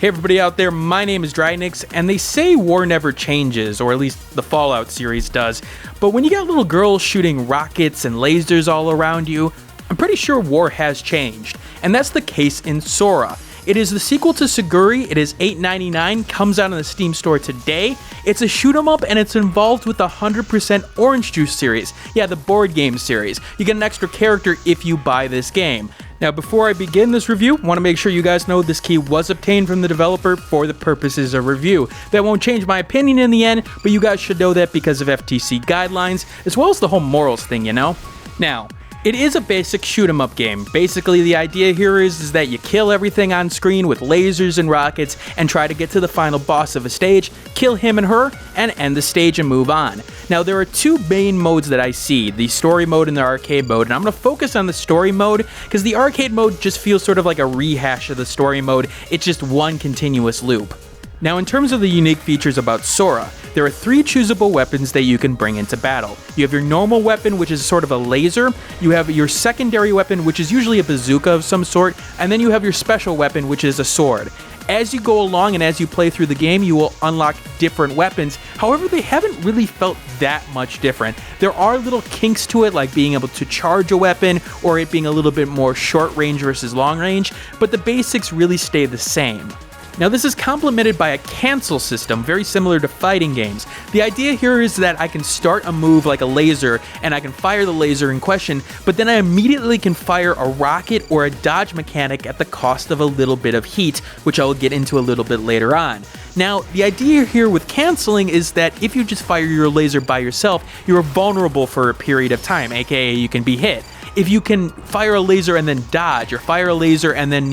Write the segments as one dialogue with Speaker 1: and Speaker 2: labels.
Speaker 1: Hey everybody out there, my name is Dragnix, and they say war never changes, or at least the Fallout series does, but when you got little girls shooting rockets and lasers all around you, I'm pretty sure war has changed, and that's the case in Sora. It is the sequel to Suguri, it is $8.99, comes out in the Steam store today. It's a shoot 'em up and it's involved with the 100% Orange Juice series. Yeah, the board game series. You get an extra character if you buy this game. Now, before I begin this review, I want to make sure you guys know this key was obtained from the developer for the purposes of review. That won't change my opinion in the end, but you guys should know that because of FTC guidelines, as well as the whole morals thing, you know? Now, it is a basic shoot 'em up game. Basically, the idea here is that you kill everything on screen with lasers and rockets and try to get to the final boss of a stage, kill him and her, and end the stage and move on. Now, there are two main modes that I see, the story mode and the arcade mode, and I'm going to focus on the story mode because the arcade mode just feels sort of like a rehash of the story mode. It's just one continuous loop. Now, in terms of the unique features about Sora, there are 3 choosable weapons that you can bring into battle. You have your normal weapon, which is sort of a laser, you have your secondary weapon, which is usually a bazooka of some sort, and then you have your special weapon, which is a sword. As you go along and as you play through the game, you will unlock different weapons. However, they haven't really felt that much different. There are little kinks to it, like being able to charge a weapon, or it being a little bit more short range versus long range, but the basics really stay the same. Now, this is complemented by a cancel system, very similar to fighting games. The idea here is that I can start a move like a laser, and I can fire the laser in question, but then I immediately can fire a rocket or a dodge mechanic at the cost of a little bit of heat, which I will get into a little bit later on. Now, the idea here with canceling is that if you just fire your laser by yourself, you're vulnerable for a period of time, aka you can be hit. If you can fire a laser and then dodge, or fire a laser and then,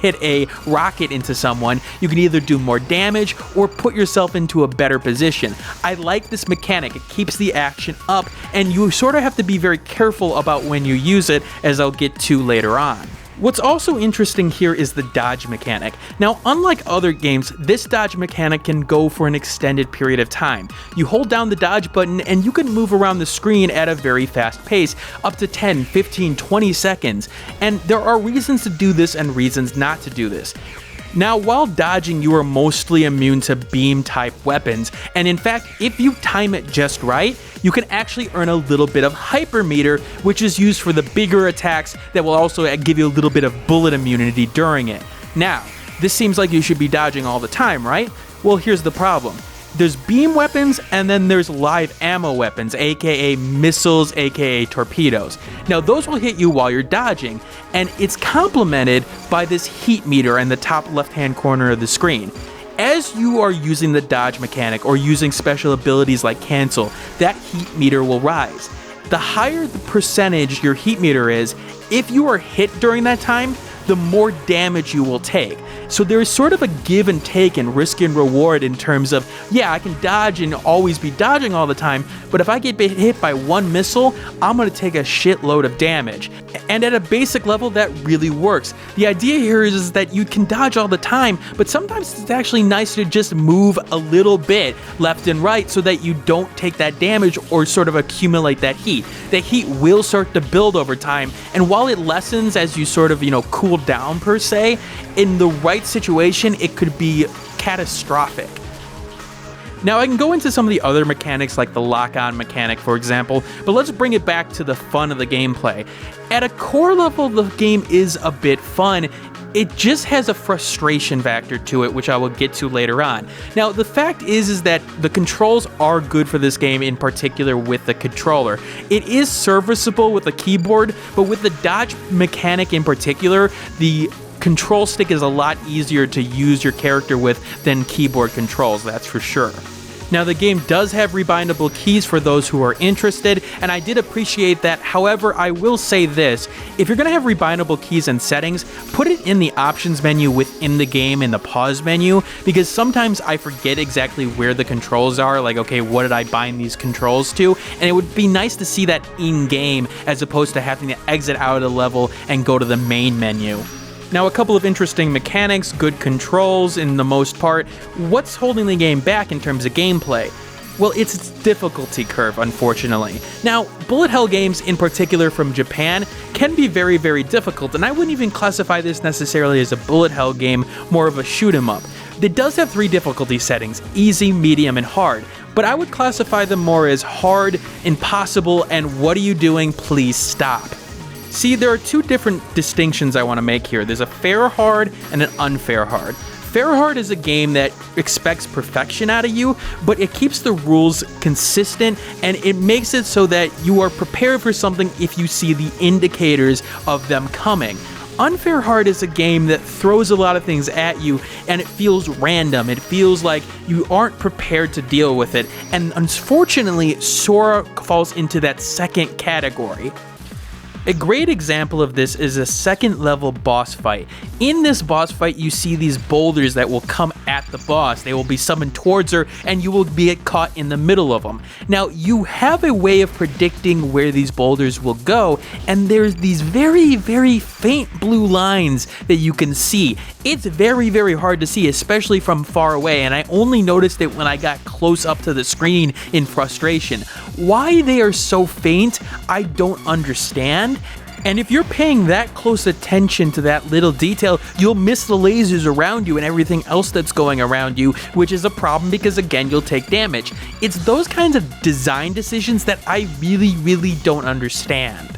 Speaker 1: hit a rocket into someone, you can either do more damage or put yourself into a better position. I like this mechanic. It keeps the action up, and you sort of have to be very careful about when you use it, as I'll get to later on. What's also interesting here is the dodge mechanic. Now, unlike other games, this dodge mechanic can go for an extended period of time. You hold down the dodge button and you can move around the screen at a very fast pace, up to 10, 15, 20 seconds. And there are reasons to do this and reasons not to do this. Now, while dodging, you are mostly immune to beam-type weapons, and in fact, if you time it just right, you can actually earn a little bit of hypermeter, which is used for the bigger attacks that will also give you a little bit of bullet immunity during it. Now, this seems like you should be dodging all the time, right? Well, here's the problem. There's beam weapons, and then there's live ammo weapons, aka missiles, aka torpedoes. Now, those will hit you while you're dodging, and it's complemented by this heat meter in the top left-hand corner of the screen. As you are using the dodge mechanic or using special abilities like cancel, that heat meter will rise. The higher the percentage your heat meter is, if you are hit during that time, the more damage you will take. So there is sort of a give and take and risk and reward in terms of, yeah, I can dodge and always be dodging all the time, but if I get hit by one missile, I'm going to take a shitload of damage. And at a basic level, that really works. The idea here is that you can dodge all the time, but sometimes it's actually nice to just move a little bit left and right so that you don't take that damage or sort of accumulate that heat. The heat will start to build over time, and while it lessens as you sort of, cool down per se, in the right situation, it could be catastrophic. Now, I can go into some of the other mechanics like the lock-on mechanic, for example, but let's bring it back to the fun of the gameplay. At a core level, the game is a bit fun. It just has a frustration factor to it, which I will get to later on. Now, the fact is that the controls are good for this game, in particular with the controller. It is serviceable with the keyboard, but with the dodge mechanic in particular, the control stick is a lot easier to use your character with than keyboard controls, that's for sure. Now, the game does have rebindable keys for those who are interested, and I did appreciate that. However, I will say this, if you're going to have rebindable keys and settings, put it in the options menu within the game in the pause menu, because sometimes I forget exactly where the controls are, like, okay, what did I bind these controls to? And it would be nice to see that in-game as opposed to having to exit out of the level and go to the main menu. Now, a couple of interesting mechanics, good controls in the most part. What's holding the game back in terms of gameplay? Well, it's its difficulty curve, unfortunately. Now, bullet hell games, in particular from Japan, can be very, very difficult, and I wouldn't even classify this necessarily as a bullet hell game, more of a shoot 'em up. It does have 3 difficulty settings: easy, medium, and hard, but I would classify them more as hard, impossible, and what are you doing, please stop. See, there are 2 different distinctions I want to make here. There's a fair hard and an unfair hard. Fair hard is a game that expects perfection out of you, but it keeps the rules consistent and it makes it so that you are prepared for something if you see the indicators of them coming. Unfair hard is a game that throws a lot of things at you and it feels random. It feels like you aren't prepared to deal with it, and unfortunately, Sora falls into that second category. A great example of this is a second level boss fight. In this boss fight, you see these boulders that will come at the boss. They will be summoned towards her and you will be caught in the middle of them. Now, you have a way of predicting where these boulders will go, and there's these very, very faint blue lines that you can see. It's very, very hard to see, especially from far away, and I only noticed it when I got close up to the screen in frustration. Why they are so faint, I don't understand. And if you're paying that close attention to that little detail, you'll miss the lasers around you and everything else that's going around you, which is a problem because, again, you'll take damage. It's those kinds of design decisions that I really, really don't understand.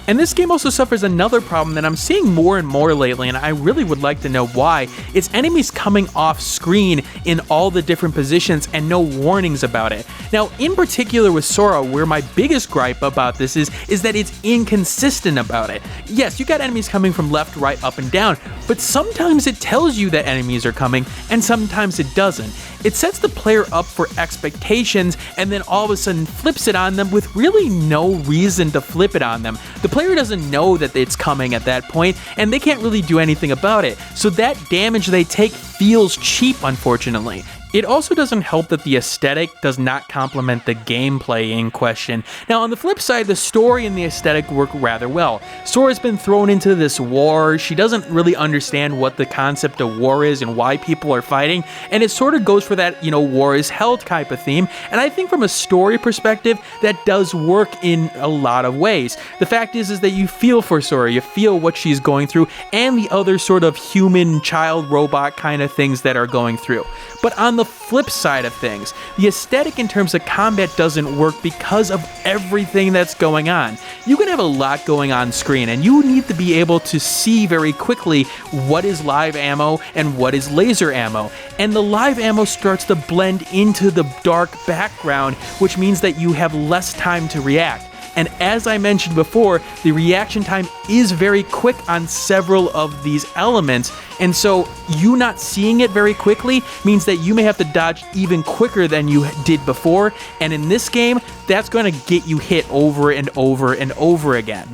Speaker 1: And this game also suffers another problem that I'm seeing more and more lately, and I really would like to know why. It's enemies coming off screen in all the different positions and no warnings about it. Now, in particular with Sora, where my biggest gripe about this is that it's inconsistent about it. Yes, you got enemies coming from left, right, up, and down, but sometimes it tells you that enemies are coming, and sometimes it doesn't. It sets the player up for expectations and then all of a sudden flips it on them with really no reason to flip it on them. The player doesn't know that it's coming at that point, and they can't really do anything about it. So that damage they take feels cheap, unfortunately. It also doesn't help that the aesthetic does not complement the gameplay in question. Now, on the flip side, the story and the aesthetic work rather well. Sora's been thrown into this war. She doesn't really understand what the concept of war is and why people are fighting, and it sort of goes for that, war is hell type of theme, and I think from a story perspective, that does work in a lot of ways. The fact is that you feel for Sora, you feel what she's going through, and the other sort of human, child, robot kind of things that are going through. But on the flip side of things, the aesthetic in terms of combat doesn't work because of everything that's going on. You can have a lot going on screen, and you need to be able to see very quickly what is live ammo and what is laser ammo. And the live ammo starts to blend into the dark background, which means that you have less time to react. And as I mentioned before, the reaction time is very quick on several of these elements, and so you not seeing it very quickly means that you may have to dodge even quicker than you did before, and in this game, that's going to get you hit over and over and over again.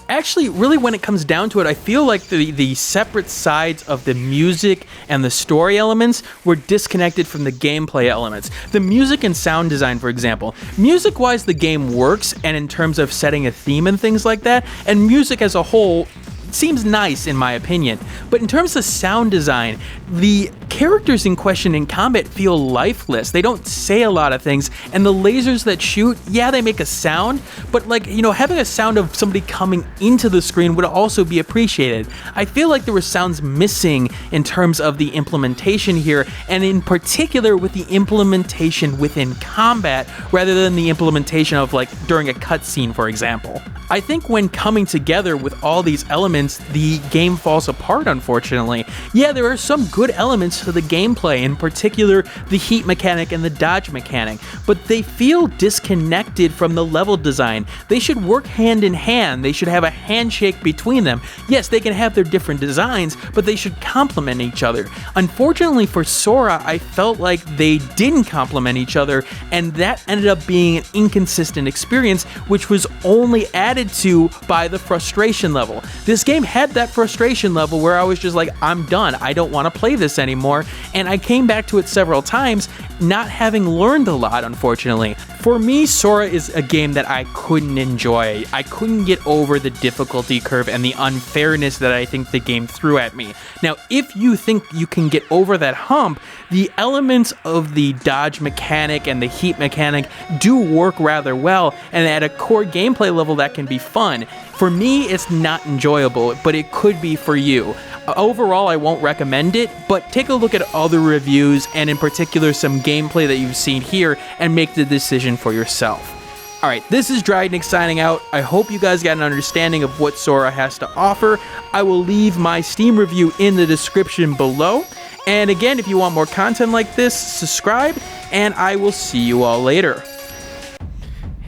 Speaker 1: Actually, really, when it comes down to it, I feel like the separate sides of the music and the story elements were disconnected from the gameplay elements. The music and sound design, for example. Music-wise, the game works, and in terms of setting a theme and things like that, and music as a whole seems nice in my opinion. But in terms of sound design, the characters in question in combat feel lifeless. They don't say a lot of things, and the lasers that shoot, yeah, they make a sound, but having a sound of somebody coming into the screen would also be appreciated. I feel like there were sounds missing in terms of the implementation here, and in particular with the implementation within combat rather than the implementation of during a cutscene, for example. I think when coming together with all these elements, the game falls apart, unfortunately. Yeah, there are some good elements to the gameplay, in particular the heat mechanic and the dodge mechanic, but they feel disconnected from the level design. They should work hand in hand. They should have a handshake between them. Yes, they can have their different designs, but they should complement each other. Unfortunately for Sora, I felt like they didn't complement each other, and that ended up being an inconsistent experience, which was only added to by the frustration level. This game had that frustration level where I was just like, I'm done. I don't want to play this anymore. And I came back to it several times, not having learned a lot, unfortunately. For me, Sora is a game that I couldn't enjoy. I couldn't get over the difficulty curve and the unfairness that I think the game threw at me. Now, if you think you can get over that hump, the elements of the dodge mechanic and the heat mechanic do work rather well, and at a core gameplay level that can be fun. For me, it's not enjoyable, but it could be for you. Overall, I won't recommend it, but take a look at other reviews, and in particular some gameplay that you've seen here, and make the decision for yourself. Alright, this is Dragnix signing out. I hope you guys got an understanding of what Sora has to offer. I will leave my Steam review in the description below. And again, if you want more content like this, subscribe, and I will see you all later.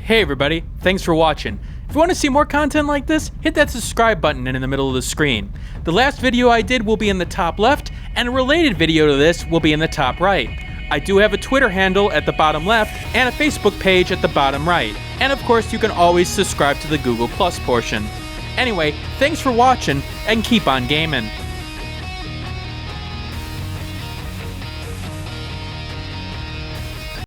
Speaker 1: Hey everybody, thanks for watching. If you want to see more content like this, hit that subscribe button in the middle of the screen. The last video I did will be in the top left, and a related video to this will be in the top right. I do have a Twitter handle at the bottom left, and a Facebook page at the bottom right. And of course, you can always subscribe to the Google Plus portion. Anyway, thanks for watching, and keep on gaming.